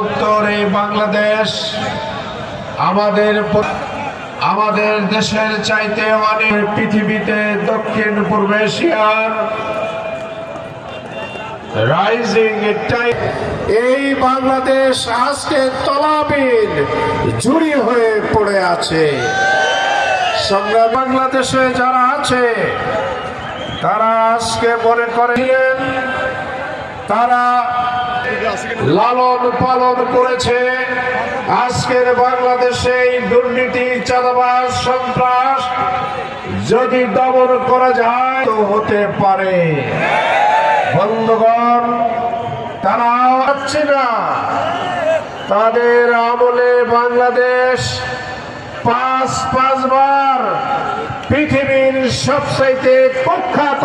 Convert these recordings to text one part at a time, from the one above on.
উত্তর এই বাংলাদেশ আমাদের দেশের চাইতে অনেক পৃথিবীতে দক্ষিণ পূর্ব এশিয়ার রাইজিং টাইম এই বাংলাদেশ আজকে তলাবিল জুড়ি হয়ে পড়ে আছে। সংগ্রাম বাংলাদেশে যারা আছে তারা আজকে মনে করেন তারা লালন পালন করেছে আজকের বাংলাদেশে দুর্নীতি, চাঁদাবাজ, সন্ত্রাস যদি দমন করা যায় তো হতে পারে। বন্ধুগণ, তারা হচ্ছে না, তাদের আমলে বাংলাদেশ পাঁচবার পৃথিবীর সবচাইতে কুখ্যাত।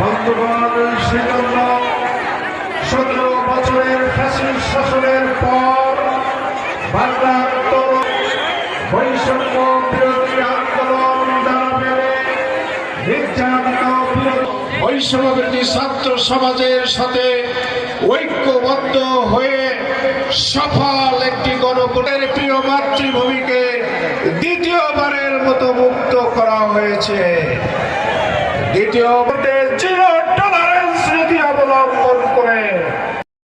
বন্ধুগণ, সেজন্য 17 বছরের ফ্যাসিস্ট শাসনের পর বাংলার বৈষম্য বিরোধী আন্দোলন বৈষম্য বিরোধী ছাত্র সমাজের সাথে ঐক্যবদ্ধ হয়ে সফল একটি গণভোটের প্রিয় মাতৃভূমিকে দ্বিতীয়বারের মতো মুক্ত করা হয়েছে। দ্বিতীয় ভোটে জিরো টলারেন্স নীতি অবলম্বন করে